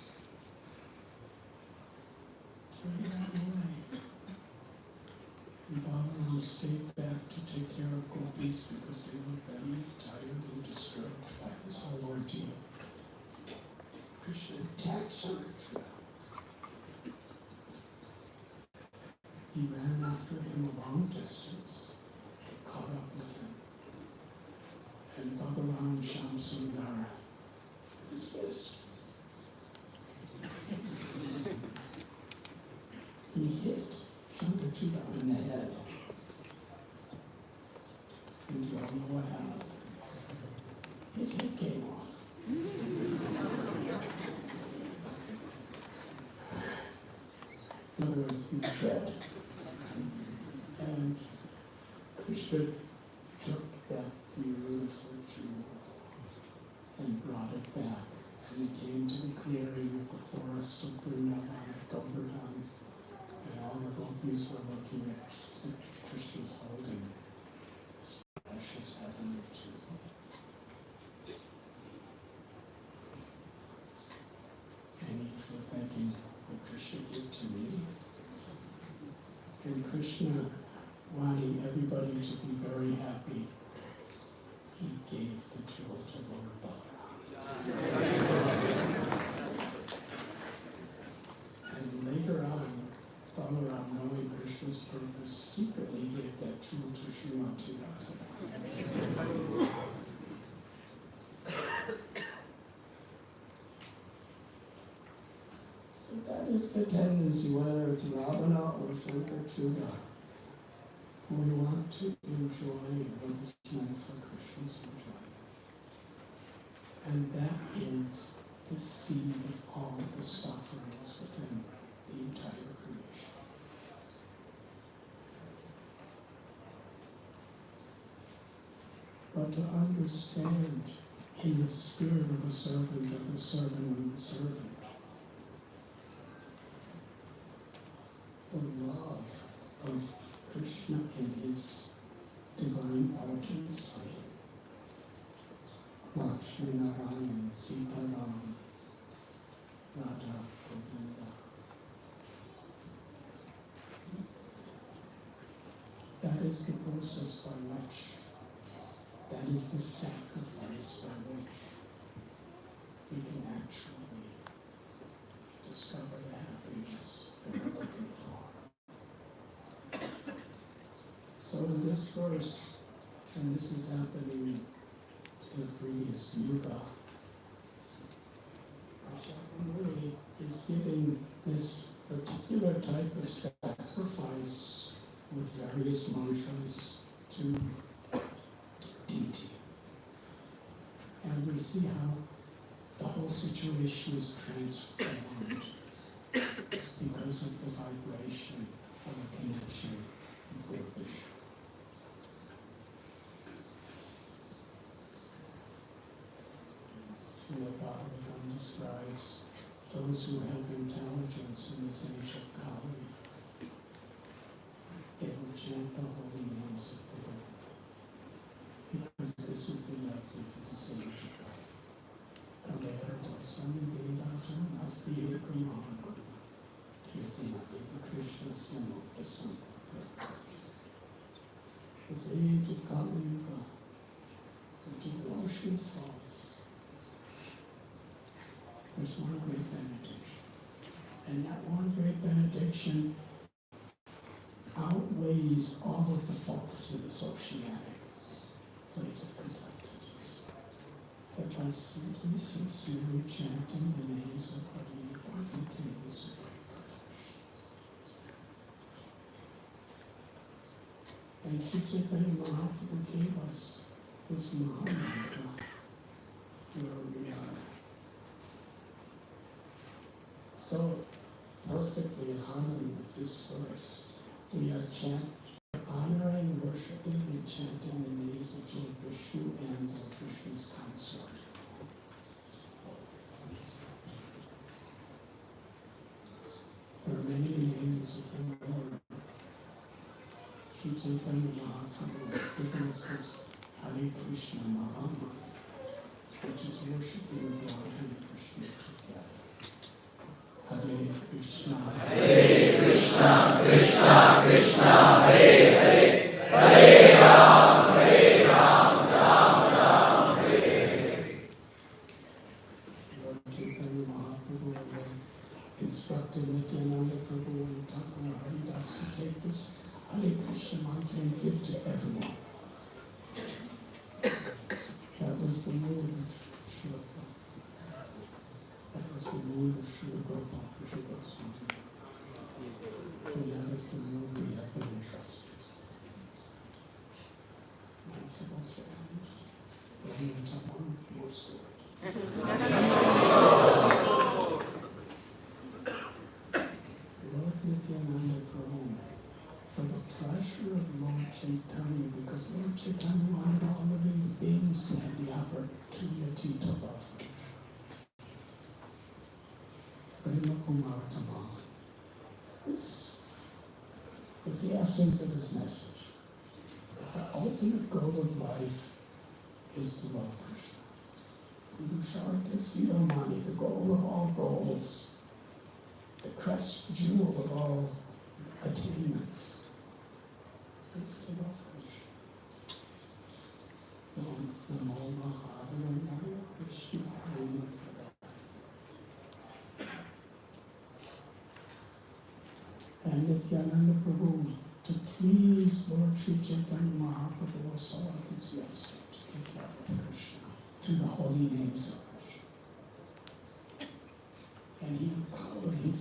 So he ran away. And Balaram stayed back to take care of gopis because they were very tired and disturbed by this whole ordeal. Krishna attacked Shankachura. He ran after him a long distance and caught up with him. And Bhagavan Shamsundar with his fist. He hit Shankachura in the head. And you all know what happened. His head came off. In other words, he was dead. And Krishna took that beautiful jewel and brought it back. And he came to the clearing of the forest of Vrindavan at Govardhan. And all the gopis were looking at Krishna's holding this precious heavenly jewel. And each were thinking, would Krishna give to me? And Krishna, wanting everybody to be very happy, he gave the jewel to Lord Balaram. And later on, Balaram, knowing Krishna's purpose, secretly gave that jewel to Srimati Radha. So that is the tendency, whether it's Ravana or Shankachura. We want to enjoy what is meant for Krishna's enjoyment. And that is the seed of all the sufferings within the entire creation. But to understand in the spirit of the servant of the servant. The love of Krishna in his divine potency. Lakshmi Narayan, Sita Ram, Radha Govinda. That is the process by which, that is the sacrifice by which we can actually discover the happiness that we're looking for. So in this verse, and this is happening in a previous yuga, Shakyamuni is giving this particular type of sacrifice with various mantras to deity. And we see how the whole situation is transformed because of the vibration of a connection with Lord Vishnu. Srimad Bhagavatam describes those who have intelligence in this age of Kali. They will chant the holy names of the Lord, because this is the reality for this age of Kali. Kalerata Samidiraja Nasti Ekamahagu Kirtanadi Krishna Syanokta Sampaka. This age of Kali Yuga, which is the ocean of faults, there's one great benediction. And that one great benediction outweighs all of the faults in this oceanic place of complexities. That by simply, sincerely chanting the names of Hari, one can attain the supreme perfection. And Sri Chaitanya Mahaprabhu gave us this Mahamantra where we are so perfectly in harmony with this verse. We are honoring, worshiping, and chanting the names of Lord Vishnu and Lord Vishnu's consort. There are many names of the Lord. Sri Chaitanya Mahaprabhu has given us this Hare Krishna Mahamantra, which is worshiping of Radha and Krishna together. Hare Krishna, Krishna Krishna, Hare Hare, Hare Ram, Ram, Hare Hare. Lord Chaitanya Mahaprabhu instructed Nityananda Prabhu and Thakur Haridas to take this Hare Krishna mantra and give to everyone. That was the mood of Srila Prabhupada. That was the mood of Srila Gopal Krishna Goswami. And that is the mood we have been entrusted. I'm supposed to end, but I'm going to tell one more story. Lord Nityananda Prabhu, for the pleasure of Lord Chaitanya, because Lord Chaitanya wanted all living beings to have the opportunity to love Krishna. Prema Pumartama. This is the essence of his message. The ultimate goal of life is to love Krishna. Purushartha Siddhamani, the goal of all goals, the crest jewel of all attainments, is to love Krishna. Namo Mahavaraya Krishna Prema. And Nityananda Prabhu, to please Lord Sri Chaitanya Mahaprabhu, was so enthusiastic to give love to Krishna through the holy names of Krishna. And he empowered his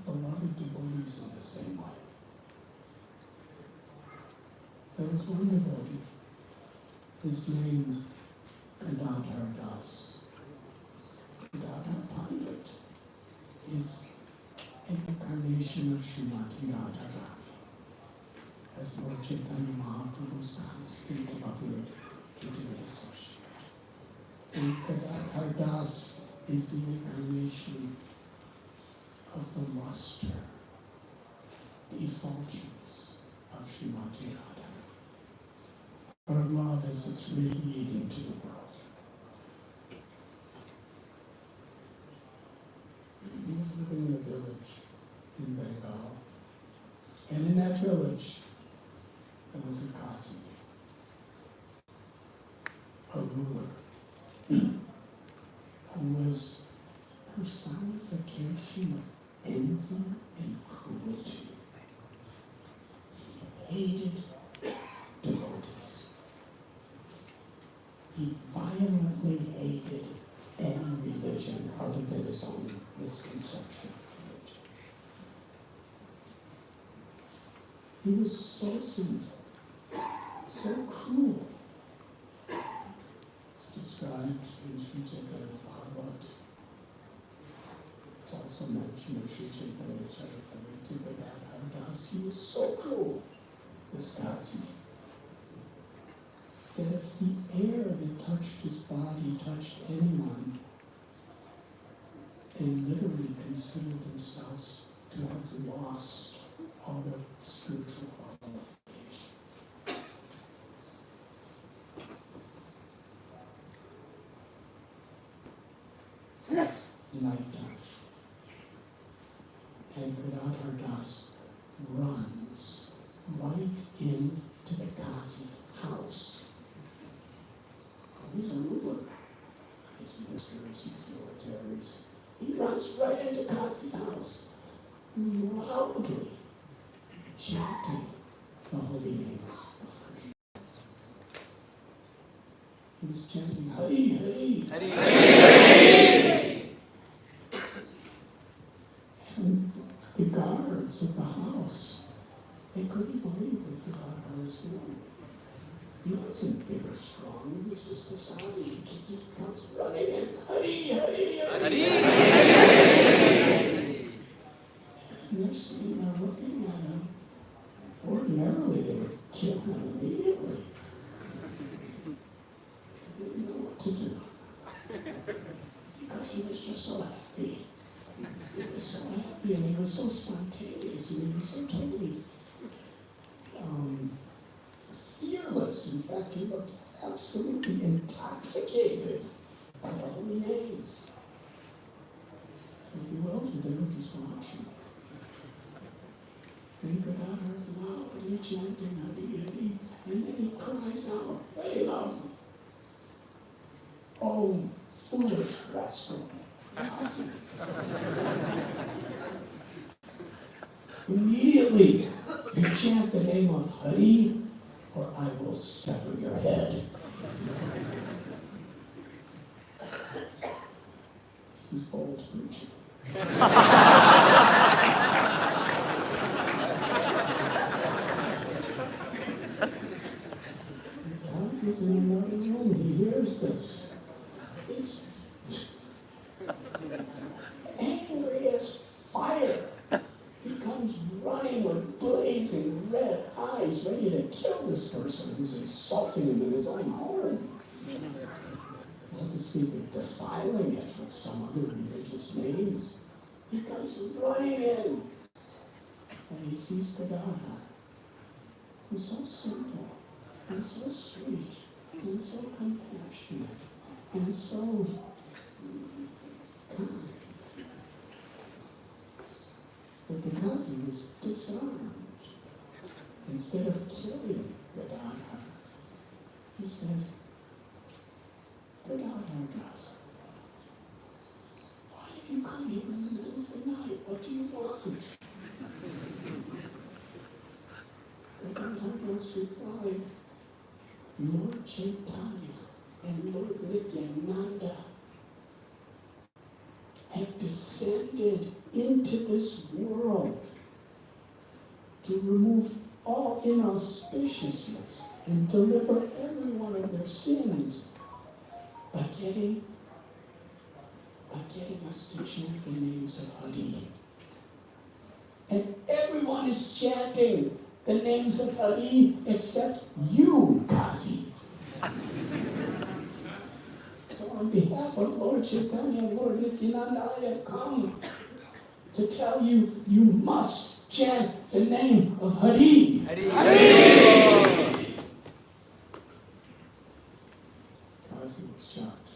beloved devotees in the same way. There was one devotee, his name Gadadhar Das. Gadadhar Pandit is an incarnation of Srimati Radharani as Lord Chaitanya Mahaprabhu's constant loving, intimate associate. Hardas is the incarnation of the luster, the effulgence of Srimati Radha. Her love as it's radiating to the world. He was living in a village in Bengal. And in that village, there was a Qazi, a ruler, who was personification of envy and cruelty. He hated devotees. He violently hated any religion other than his own misconception of religion. He was so sinful, so cruel. It's described in Sri Chaitanya Bhagavat. It's also mentioned in Sri Chaitanya Charitamrita that Hardas, he was so cruel, this Qazi, that if the air that touched his body touched anyone, they literally considered themselves to have lost all their spiritual qualifications. So it's nighttime, and Gadadhar Das runs right into the Qazi's house. He's a ruler. His ministers, his militaries. He runs right into Qazi's house, loudly chanting the holy names of Krishna. He was chanting, Hari, Hari, Hari, Hari. And the guards of the house, they couldn't believe what Gadadhar was doing. He wasn't big or strong, he was just a sadhu. He comes running in, Hari, Hari, Hari, Hari. And they're sitting there looking at him. Ordinarily, they would kill him immediately. They didn't know what to do. Because he was just so happy. He was so happy, and he was so spontaneous, and he was so totally fearless. In fact, he looked absolutely intoxicated by the holy names. So bewildered, they were just watching. And Gadadhar is loudly chanting Hari Hari, and then he cries out very loudly, "Oh, foolish rascal, Qazi." Immediately, you chant the name of Hari, or I will sever your head. This is bold preaching. He's in another room. He hears this. He's angry as fire. He comes running with blazing red eyes, ready to kill this person who's insulting him in his own home. Not to speak of defiling it with some other religious names. He comes running in, and he sees Gadadhar, who's so simple, and so sweet, and so compassionate, and so kind, that the Qazi was disarmed. Instead of killing Gadadhar, he said, Gadadhar Das, why have you come here in the middle of the night? What do you want? Gadadhar Das replied, Lord Chaitanya and Lord Nityananda have descended into this world to remove all inauspiciousness and deliver everyone of their sins by getting us to chant the names of Hari. And everyone is chanting the names of Hari except you, Qazi. So on behalf of Lord Chaitanya and Lord Nityananda, I have come to tell you, you must chant the name of Hari. Hari. Hari. Kazi was shocked.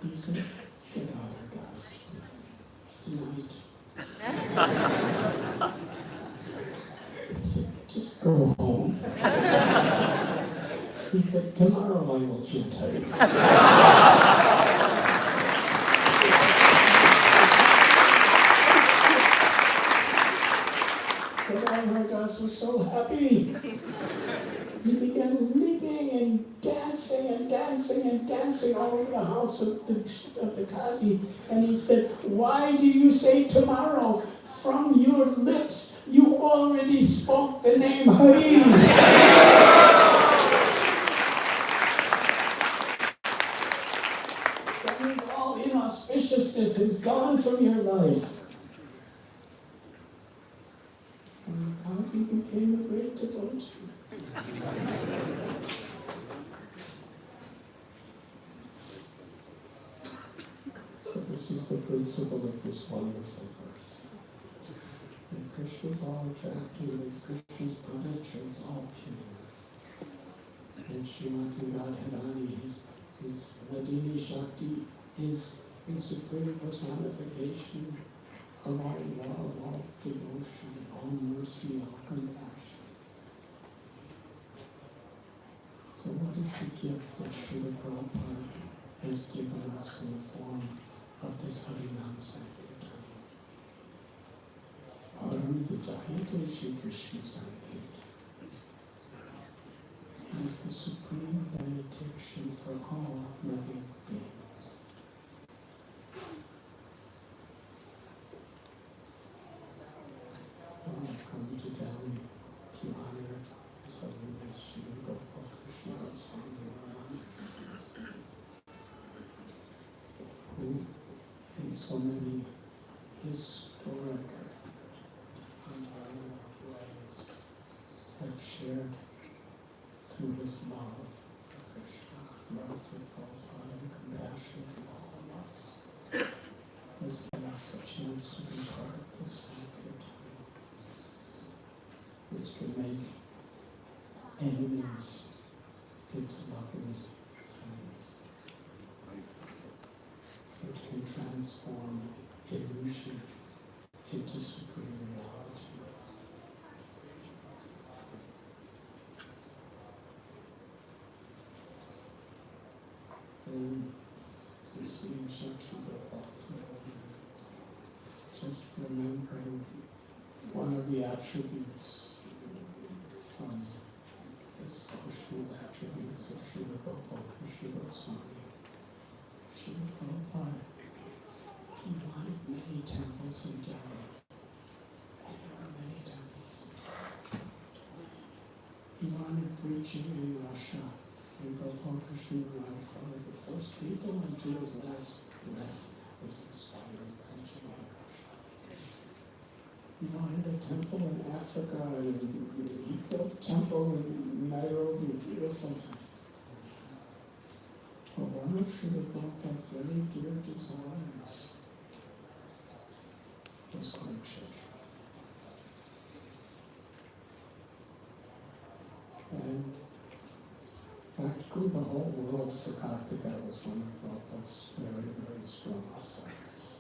He said, get out of dust. It's night. He said, just go home. He said, tomorrow I will chant Hari. But Das was so happy. He began leaping and dancing and dancing and dancing all over the house of the Kazi. And he said, why do you say tomorrow? From your lips, you already spoke the name Hari. That means all inauspiciousness is gone from your life. And the Kazi became a great devotee. So this is the principle of this wonderful verse. That Krishna is all attractive, and Krishna's pavitra is all pure. And Srimati Radharani, his Nadini Shakti, is the supreme personification of all love, all devotion, all mercy, all compassion. So what is the gift that Srila Prabhupada has given us in the form of this Harinam Sankirtan? Param Vijayate Shri Krishna Sankirtan. It is the supreme benediction for all living beings. I've come to Delhi to honor His Holiness Sri Gopal Krishna Swami, who in so many historic and violent ways have shared through his love for Krishna, love for Prabhupada, and compassion to all of us, has given us a chance to be part of this Sankirtan, which can make enemies into loving friends, which can transform illusion into supreme reality. And to see Shakti Gopal, just remembering one of the attributes from this social attributes of Srila Gopal Krishna Goswami. Srila Prabhupada, he wanted many temples in Delhi. And there were many temples. He wanted preaching in Russia. And Gopal Krishna Maharaj, one of the first people unto his last breath, was inspiring preaching in Russia. He wanted a temple in Africa, and he built a temple in Nairobi, a beautiful temple. But one of Srila Prabhupada's very dear desires was Kurukshetra. And practically the whole world forgot that was one of Prabhupada's very, very strong desires.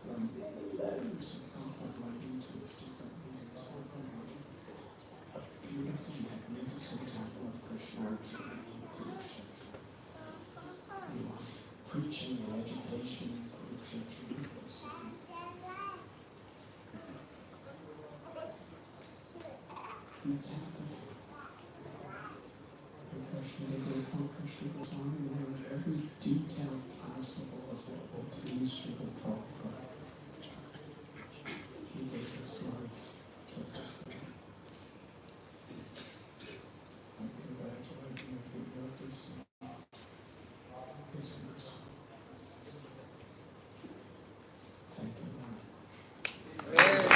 There are many letters of Prabhupada writing to his different leaders all around a beautiful, magnificent temple of Krishna Arjuna in Kurukshetra. We want preaching and education in Kurukshetra University. And it's happening. Krishna Gopal Krishna Goswami knows every detail possible of what will please Srila Prabhupada. He gave his life to fulfill. I congratulate you that you have received his mercy. Thank you very much.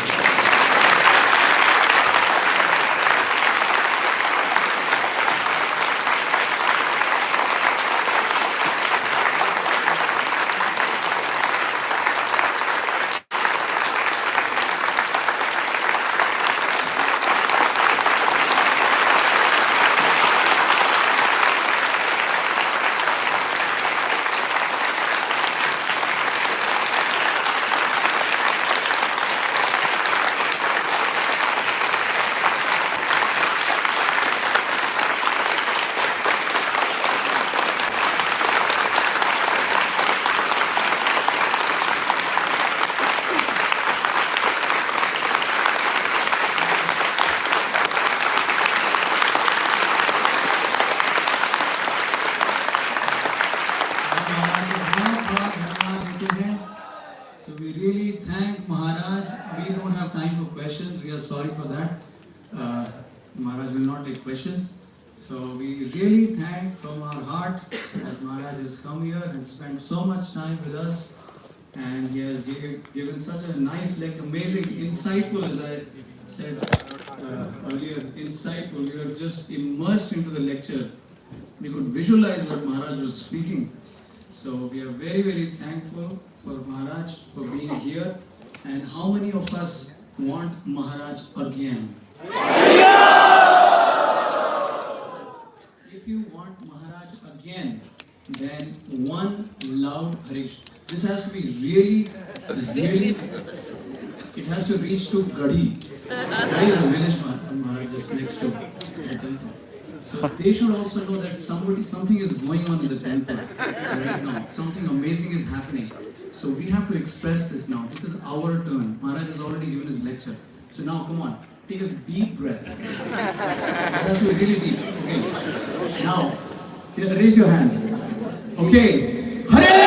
Maharaj will not take questions. So we really thank from our heart that Maharaj has come here and spent so much time with us, and he has given such a nice, like amazing, insightful, as I said earlier, insightful. We were just immersed into the lecture. We could visualize what Maharaj was speaking. So we are very, very thankful for Maharaj for being here. And how many of us want Maharaj again? If you want Maharaj again, then one loud Harish. This has to be really, it has to reach to Gadhi. Gadhi is a village Maharaj just next to the temple. So they should also know that something is going on in the temple right now. Something amazing is happening. So we have to express this now. This is our turn. Maharaj has already given his lecture. So now come on, take a deep breath. This has to be really deep. Okay. Now, raise your hands. Okay. Hare